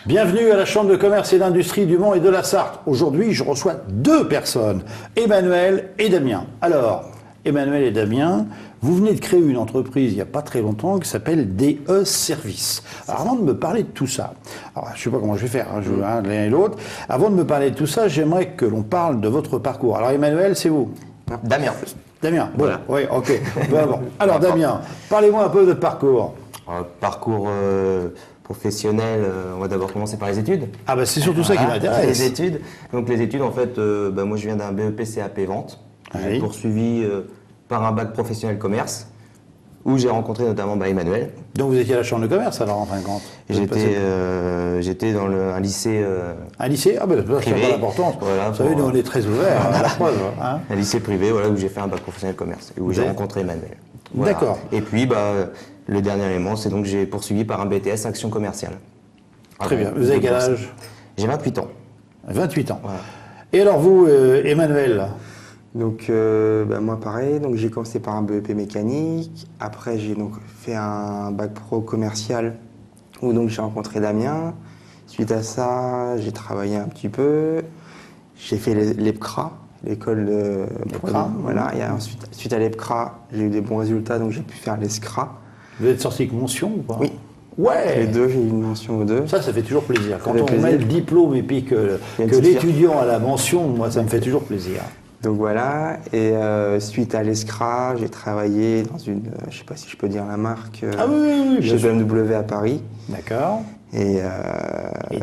Bienvenue à la Chambre de commerce et d'industrie du Mans et de la Sarthe. Aujourd'hui, je reçois deux personnes, Emmanuel et Damien. Alors, Emmanuel et Damien, vous venez de créer une entreprise il n'y a pas très longtemps qui s'appelle DE Service. Alors, avant de me parler de tout ça, alors, je ne sais pas comment je vais faire, l'un et l'autre. Avant de me parler de tout ça, j'aimerais que l'on parle de votre parcours. Alors, Emmanuel, c'est vous? Damien. Damien, bon, voilà. Oui, ok. Bon. Alors, Damien, parlez-moi un peu de votre parcours. Parcours professionnel, on va d'abord commencer par les études. Ah bah c'est surtout ça qui m'intéresse. Les études. Donc les études, en fait, moi je viens d'un BEP CAP Vente. J'ai poursuivi par un bac professionnel commerce, où j'ai rencontré notamment Emmanuel. Donc vous étiez à la Chambre de commerce alors en fin de compte? J'étais dans un lycée. Un lycée? Ah ben c'est pas l'importance. Voilà, vous savez, nous on est très ouverts à la preuve. Hein. Un lycée privé, voilà, où j'ai fait un bac professionnel commerce et où j'ai rencontré Emmanuel. Voilà. D'accord. Et puis le dernier élément, c'est donc j'ai poursuivi par un BTS Action commerciale. Très bien. Vous avez quel âge? J'ai 28 ans. 28 ans. Voilà. Et alors vous, Emmanuel? Donc moi pareil, donc j'ai commencé par un BEP mécanique, après j'ai donc fait un bac pro commercial où donc j'ai rencontré Damien. Suite à ça, j'ai travaillé un petit peu, j'ai fait l'EPCRA, l'école de voilà, et ensuite suite à l'EPCRA, j'ai eu des bons résultats donc j'ai pu faire l'ESCRA. Vous êtes sorti avec mention ou pas? Oui. Ouais. Les deux, j'ai eu une mention aux deux. Ça fait toujours plaisir. Quand on met le diplôme et puis que l'étudiant a la mention, moi ça me fait toujours plaisir. Donc voilà, et suite à l'ESCRA, j'ai travaillé dans une, je ne sais pas si je peux dire la marque, chez BMW à Paris. D'accord. Et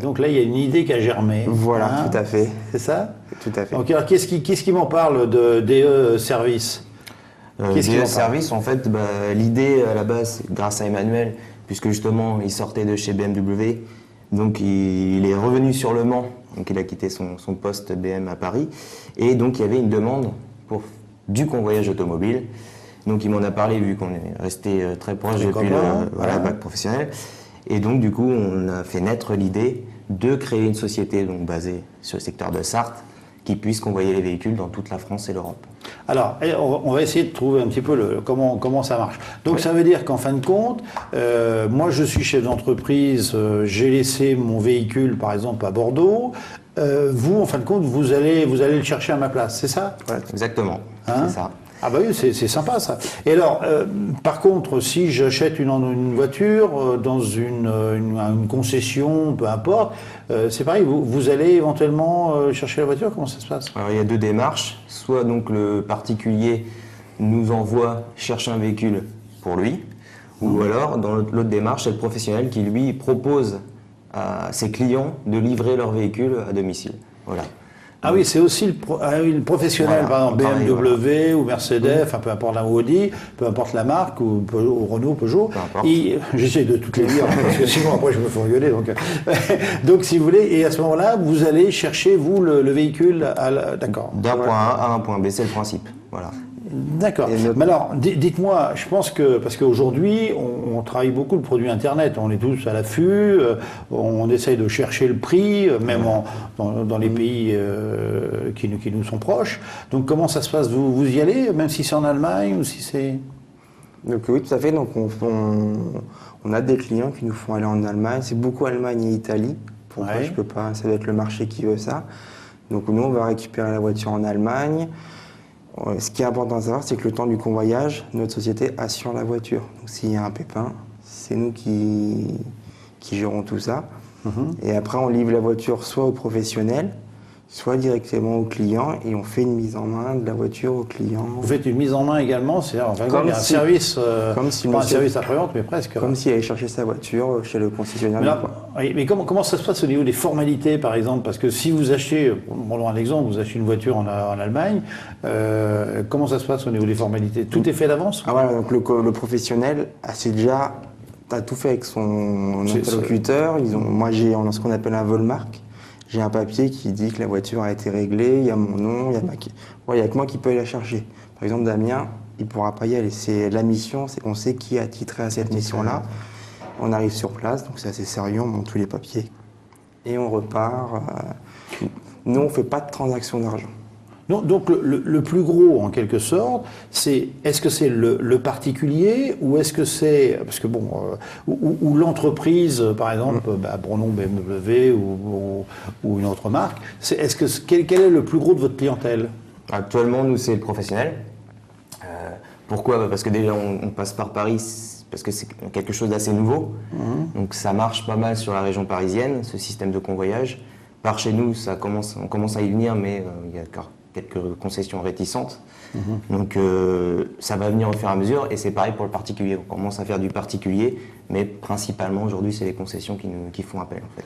donc là, il y a une idée qui a germé. Voilà, hein, tout à fait. C'est ça? Tout à fait. Donc alors, qu'est-ce qui m'en parle de DE Service? DE Service, en fait, l'idée à la base, c'est grâce à Emmanuel, puisque justement, il sortait de chez BMW. Donc il est revenu sur le Mans, donc il a quitté son poste BM à Paris, et donc il y avait une demande pour du convoyage automobile. Donc il m'en a parlé vu qu'on est resté très proche depuis le bac professionnel. Et donc du coup on a fait naître l'idée de créer une société donc basée sur le secteur de Sarthe qui puisse convoyer les véhicules dans toute la France et l'Europe. Alors, on va essayer de trouver un petit peu comment ça marche. Donc, ça veut dire qu'en fin de compte, moi, je suis chef d'entreprise, j'ai laissé mon véhicule, par exemple, à Bordeaux. Vous, en fin de compte, vous allez le chercher à ma place, c'est ça? Ouais, exactement, hein? C'est ça. Ah bah oui, c'est sympa ça. Et alors, par contre, si j'achète une voiture dans une concession, peu importe, c'est pareil, vous allez éventuellement chercher la voiture, comment ça se passe? Alors il y a deux démarches, soit donc le particulier nous envoie chercher un véhicule pour lui, ou alors dans l'autre démarche, c'est le professionnel qui lui propose à ses clients de livrer leur véhicule à domicile. Voilà. Ah oui, c'est aussi le professionnel, voilà, par exemple BMW ou Mercedes, enfin peu importe la Audi, peu importe la marque, ou Renault, Peugeot. J'essaie de toutes les dire, parce que sinon après je me fais engueuler. Donc si vous voulez, et à ce moment-là, vous allez chercher, vous, le véhicule, d'accord. D'un point A à un point B, c'est le principe. Voilà. D'accord. Mais alors, dites-moi, je pense que, parce qu'aujourd'hui, on travaille beaucoup le produit Internet, on est tous à l'affût, on essaye de chercher le prix, même dans les pays qui nous sont proches. Donc comment ça se passe? Vous y allez, même si c'est en Allemagne ou si c'est... Donc oui, tout à fait. Donc on a des clients qui nous font aller en Allemagne. C'est beaucoup Allemagne et Italie. Pourquoi je peux pas? Ça doit être le marché qui veut ça. Donc nous, on va récupérer la voiture en Allemagne. Ce qui est important à savoir, c'est que le temps du convoyage, notre société assure la voiture. Donc s'il y a un pépin, c'est nous qui gérons tout ça. Et après, on livre la voiture soit au professionnel, soit directement au client, et on fait une mise en main de la voiture au client. Vous faites une mise en main également, c'est-à-dire il y a un service, pas un service après-vente, mais presque. Comme s'il allait chercher sa voiture chez le concessionnaire. Mais comment ça se passe au niveau des formalités, par exemple? Parce que si vous achetez, prenons un exemple, vous achetez une voiture en Allemagne, comment ça se passe au niveau des formalités? Tout est fait d'avance? Ah voilà, donc le professionnel, c'est déjà, tu as tout fait avec son interlocuteur. Moi, j'ai ce qu'on appelle un volmark. J'ai un papier qui dit que la voiture a été réglée, il y a mon nom, il y a que moi qui peux la chercher. Par exemple, Damien, il ne pourra pas y aller. C'est la mission, c'est qu'on sait qui est attitré à cette mission-là. On arrive sur place, donc c'est assez sérieux, on monte tous les papiers. Et on repart. Nous, on ne fait pas de transaction d'argent. Donc le plus gros, en quelque sorte, est-ce que c'est le particulier ou est-ce que c'est, parce que bon, ou l'entreprise, par exemple, Bournon, BMW ou une autre marque, quel est le plus gros de votre clientèle? Actuellement, nous, c'est le professionnel. Pourquoi? Parce que déjà, on passe par Paris, parce que c'est quelque chose d'assez nouveau. Donc ça marche pas mal sur la région parisienne, ce système de convoyage. Par chez nous, on commence à y venir, mais il y a quelques concessions réticentes. Donc ça va venir au fur et à mesure, et c'est pareil pour le particulier. On commence à faire du particulier, mais principalement aujourd'hui, c'est les concessions qui font appel en fait.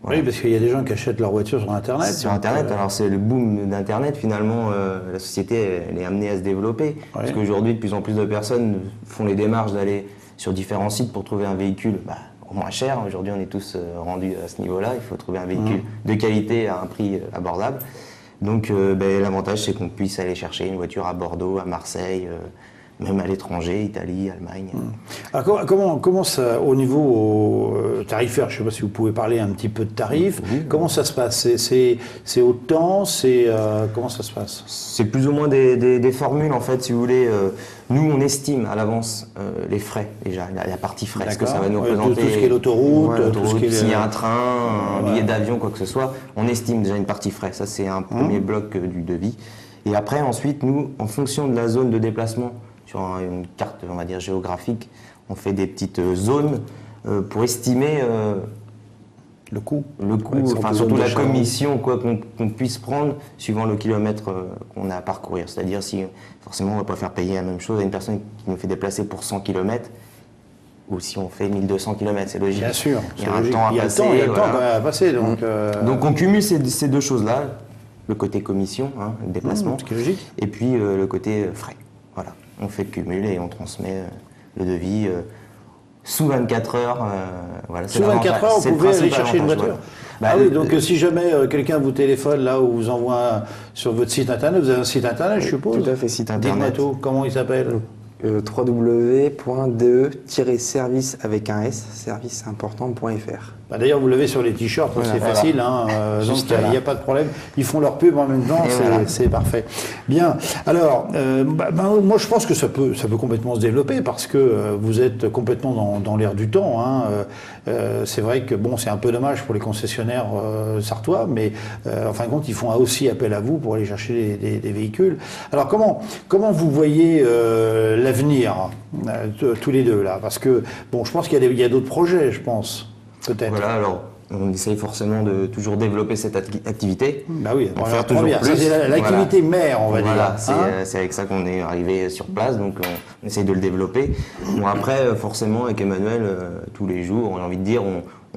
Voilà. Oui, parce qu'il y a des gens qui achètent leur voiture sur Internet. Sur Internet, alors c'est le boom d'Internet, finalement, la société elle est amenée à se développer. Parce qu'aujourd'hui, de plus en plus de personnes font les démarches d'aller sur différents sites pour trouver un véhicule au moins cher. Aujourd'hui, on est tous rendus à ce niveau-là. Il faut trouver un véhicule de qualité à un prix abordable. Donc l'avantage, c'est qu'on puisse aller chercher une voiture à Bordeaux, à Marseille, même à l'étranger, Italie, Allemagne. Alors, comment ça, au niveau tarifaire, je ne sais pas si vous pouvez parler un petit peu de tarifs, comment ça se passe? C'est au temps, comment ça se passe? C'est plus ou moins des formules, en fait, si vous voulez. Nous, on estime à l'avance les frais, déjà, la partie frais, ce que ça va nous représenter. Tout ce qui est l'autoroute, s'il y a un train, un billet d'avion, quoi que ce soit, on estime déjà une partie frais. Ça, c'est un premier bloc du devis. Et après, ensuite, nous, en fonction de la zone de déplacement, sur une carte, on va dire, géographique, on fait des petites zones pour estimer le coût, enfin surtout la commission qu'on puisse prendre suivant le kilomètre qu'on a à parcourir. C'est-à-dire si forcément on ne va pas faire payer la même chose à une personne qui nous fait déplacer pour 100 km ou si on fait 1200 km, c'est logique. Bien sûr, il y a un temps à passer. Il y a le temps à passer. Donc on cumule ces deux choses-là, le côté commission, le déplacement, et puis le côté frais. Voilà. On fait le cumul et on transmet le devis sous 24 heures. Sous 24 heures, vous pouvez aller chercher une voiture. Oui, donc si jamais quelqu'un vous téléphone là ou vous envoie sur votre site internet, vous avez un site internet, je suppose? Tout à fait, site internet. Dites-moi tout, comment il s'appelle? www.de-service avec un S, serviceimportant.fr. D'ailleurs, vous l'avez sur les t-shirts, c'est facile, donc il n'y a pas de problème. Ils font leur pub en même temps, c'est parfait. Bien, alors, moi je pense que ça peut complètement se développer parce que vous êtes complètement dans l'air du temps. C'est vrai que c'est un peu dommage pour les concessionnaires sartois, mais en fin de compte, ils font aussi appel à vous pour aller chercher des véhicules. Alors, comment vous voyez l'avenir, tous les deux là? Parce que, je pense qu'il y a d'autres projets, je pense. Peut-être. Voilà, alors on essaye forcément de toujours développer cette activité. Oui, en faire toujours plus. C'est l'activité mère, on va dire. C'est avec ça qu'on est arrivé sur place, donc on essaye de le développer. Après, forcément, avec Emmanuel, tous les jours, on a envie de dire,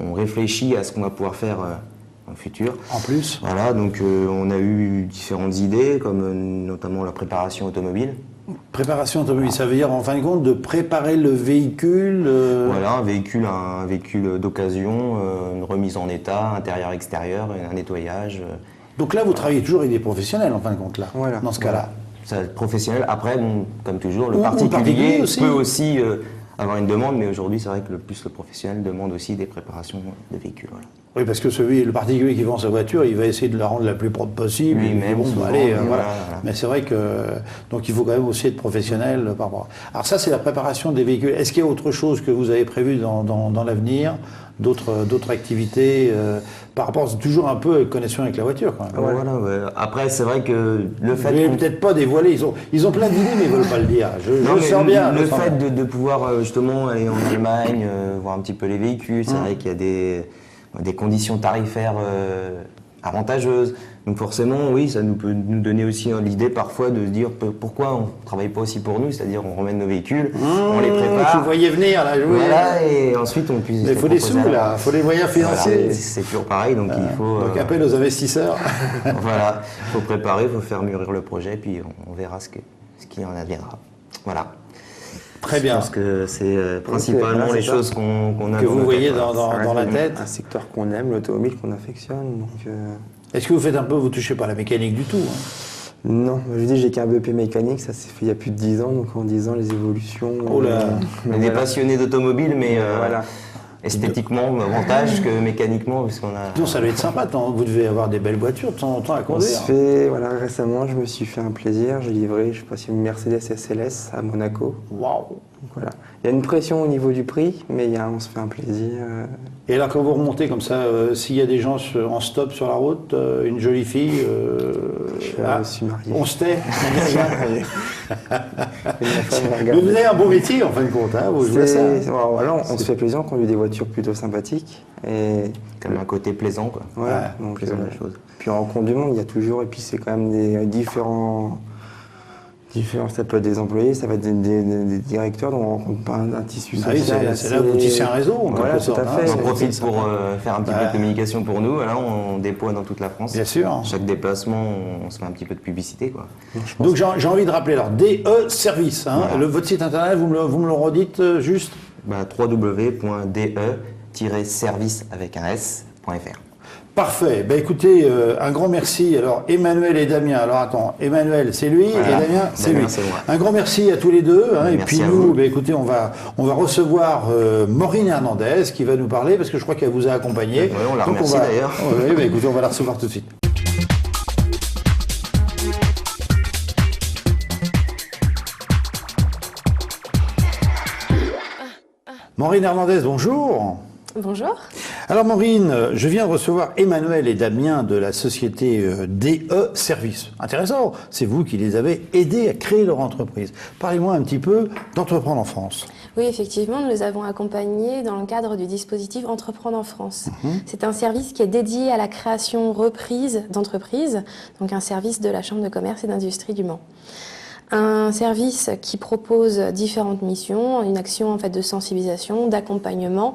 on réfléchit à ce qu'on va pouvoir faire dans le futur. En plus. Voilà, donc on a eu différentes idées, comme notamment la préparation automobile. Préparation automobile, ça veut dire en fin de compte de préparer le véhicule. Voilà, un véhicule d'occasion, une remise en état, intérieur-extérieur, un nettoyage. Donc là, vous travaillez toujours avec des professionnels en fin de compte là, dans ce cas-là. Ça, professionnel. Après, comme toujours, le particulier peut aussi avoir une demande, mais aujourd'hui, c'est vrai que le professionnel demande aussi des préparations de véhicules. Voilà. Oui, parce que le particulier qui vend sa voiture, il va essayer de la rendre la plus propre possible. Lui-même, voilà. Mais c'est vrai que donc il faut quand même aussi être professionnel par rapport. Alors ça, c'est la préparation des véhicules. Est-ce qu'il y a autre chose que vous avez prévu dans l'avenir, d'autres activités par rapport, c'est toujours un peu connexion avec la voiture quand même. Voilà. Après, c'est vrai que le fait. Vous peut-être pas dévoiler. Ils ont plein d'idées, mais ils veulent pas le dire. Je sens bien. Le fait de pouvoir justement aller en Allemagne, voir un petit peu les véhicules, c'est vrai qu'il y a des conditions tarifaires avantageuses. Donc forcément, oui, ça peut nous donner aussi l'idée parfois de se dire pourquoi on ne travaille pas aussi pour nous, c'est-à-dire on ramène nos véhicules, on les prépare. Vous voyez venir là, voilà, et ensuite on puisse. Mais il faut des sous là, il faut des moyens financiers. Voilà, c'est toujours pareil, donc il faut. Donc appel aux investisseurs. Voilà, il faut préparer, il faut faire mûrir le projet, puis on verra ce qui en adviendra. Voilà. Très bien. Parce que c'est principalement les choses qu'on a que vous voyez dans la tête. Un secteur qu'on aime, l'automobile qu'on affectionne. Donc, est-ce que vous touchez pas à la mécanique du tout? Non, je dis j'ai qu'un BEP mécanique, ça s'est fait il y a plus de 10 ans, donc en 10 ans les évolutions. Oh là. On est des passionnés d'automobile, mais voilà. esthétiquement davantage que mécaniquement, puisqu'on a... Donc ça doit être sympa, vous devez avoir des belles voitures de temps en temps à conduire. Voilà, récemment, je me suis fait un plaisir, j'ai livré, je sais pas si une Mercedes SLS à Monaco. Waouh! Voilà. Il y a une pression au niveau du prix, mais on se fait un plaisir. Et alors quand vous remontez comme ça, s'il y a des gens en stop sur la route, une jolie fille, je suis marié. on se tait, on dit rien. Mais vous avez un bon métier en fin de compte, hein, vous jouez à ça. Voilà, on se fait plaisir, on conduit des voitures plutôt sympathiques. Et comme un côté plaisant, quoi. Voilà, donc plaisant la chose. Puis on rencontre du monde, il y a toujours, et puis c'est quand même des différents, ça peut être des employés, ça va être des directeurs, donc on rencontre pas un tissu social. C'est là que vous tissez un réseau, en voilà, quelque sorte. Tout à fait. On en profite pour faire un petit peu de communication pour nous. Là, on déploie dans toute la France. Bien sûr. Chaque déplacement, on se fait un petit peu de publicité, quoi. Donc j'ai envie de rappeler, alors, DE Service, hein, Voilà. votre site internet, vous me le redites juste www.de-service avec un s.fr. Parfait. Ben écoutez, un grand merci. Alors Emmanuel et Damien. Alors attends, Emmanuel c'est lui Voilà. et Damien c'est lui. C'est moi. Un grand merci à tous les deux. Hein, et Merci puis à nous, vous. ben écoutez, on va recevoir Maureen Hernandez qui va nous parler parce que je crois qu'elle vous a accompagné. Oui, on la Donc, remercie d'ailleurs. Oui, ben écoutez, on va la recevoir tout de suite. Maureen Hernandez, bonjour. Bonjour. Alors Maureen, je viens de recevoir Emmanuel et Damien de la société DE Service. Intéressant, c'est vous qui les avez aidés à créer leur entreprise. Parlez-moi un petit peu d'Entreprendre en France. Oui, effectivement, nous les avons accompagnés dans le cadre du dispositif Entreprendre en France. C'est un service qui est dédié à la création reprise d'entreprises, donc un service de la Chambre de commerce et d'industrie du Mans. Un service qui propose différentes missions, une action en fait de sensibilisation, d'accompagnement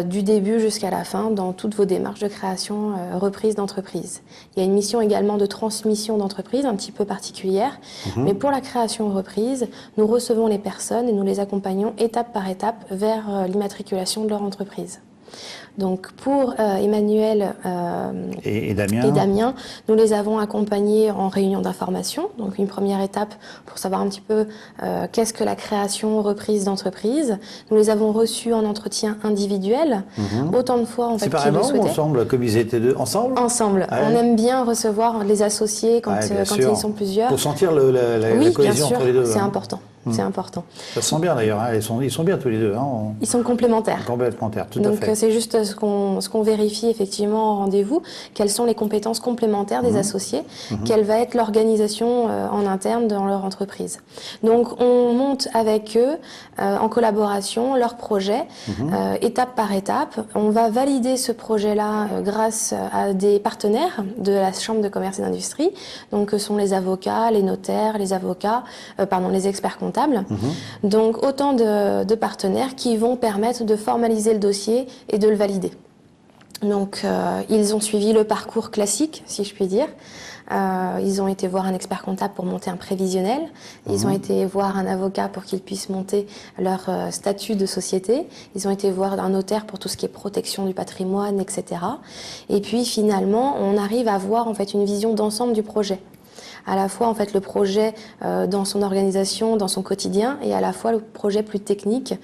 du début jusqu'à la fin dans toutes vos démarches de création reprise d'entreprise. Il y a une mission également de transmission d'entreprise un petit peu particulière, mais pour la création reprise, nous recevons les personnes et nous les accompagnons étape par étape vers l'immatriculation de leur entreprise. Donc pour Emmanuel Et Damien, nous les avons accompagnés en réunion d'information. Donc une première étape pour savoir un petit peu qu'est-ce que la création reprise d'entreprise. Nous les avons reçus en entretien individuel, autant de fois en fait qu'ils le séparément ou souhaitaient. ensemble, comme ils étaient deux ensemble? Ensemble. Ah ouais. On aime bien recevoir les associés quand Bien sûr. ils sont plusieurs. Pour sentir la Oui, bien cohésion sûr, entre les deux. c'est hein. important. C'est important. Ça se sent bien d'ailleurs, hein. Ils sont bien tous les deux. Hein. Ils sont complémentaires. Complémentaires, tout à Donc fait. c'est juste ce qu'on vérifie effectivement en rendez-vous, quelles sont les compétences complémentaires des associés, quelle va être l'organisation en interne dans leur entreprise. Donc on monte avec eux en collaboration leur projet, étape par étape. On va valider ce projet-là grâce à des partenaires de la Chambre de commerce et d'industrie, donc ce sont les avocats, les notaires, les avocats, les experts comptables. Donc autant de partenaires qui vont permettre de formaliser le dossier et de le valider. Donc ils ont suivi le parcours classique, si je puis dire. Ils ont été voir un expert comptable pour monter un prévisionnel. Ils ont été voir un avocat pour qu'ils puissent monter leur statut de société. Ils ont été voir un notaire pour tout ce qui est protection du patrimoine, etc. Et puis finalement, on arrive à voir en fait une vision d'ensemble du projet. À la fois en fait le projet dans son organisation, dans son quotidien, et à la fois le projet plus technique.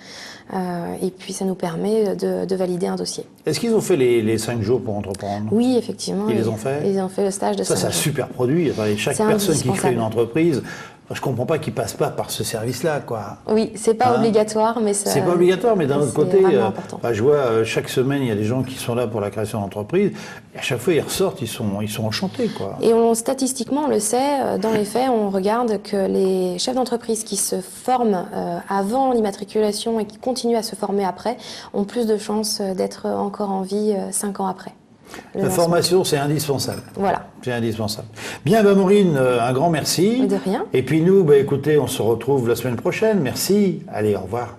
Et puis ça nous permet de valider un dossier. Est-ce qu'ils ont fait les 5 jours pour entreprendre? Oui, effectivement. Ils les ont fait? Ils ont fait le stage de 5 Ça, jours. c'est un super produit. Attendez, chaque C'est personne qui crée indispensable. une entreprise, je ne comprends pas qu'ils ne passent pas par ce service-là, quoi. Oui, c'est pas Hein? obligatoire, mais ça... C'est pas obligatoire, mais d'un autre côté, c'est vraiment important. je vois chaque semaine, il y a des gens qui sont là pour la création d'entreprise, et à chaque fois, ils ressortent, ils sont enchantés, quoi. Et statistiquement, on le sait, dans les faits, on regarde que les chefs d'entreprise qui se forment avant l'immatriculation et qui continuent à se former après ont plus de chances d'être encore en vie 5 ans après. La formation, c'est indispensable. Voilà. C'est indispensable. Bien, Maureen, un grand merci. De rien. Et puis nous, écoutez, on se retrouve la semaine prochaine. Merci. Allez, au revoir.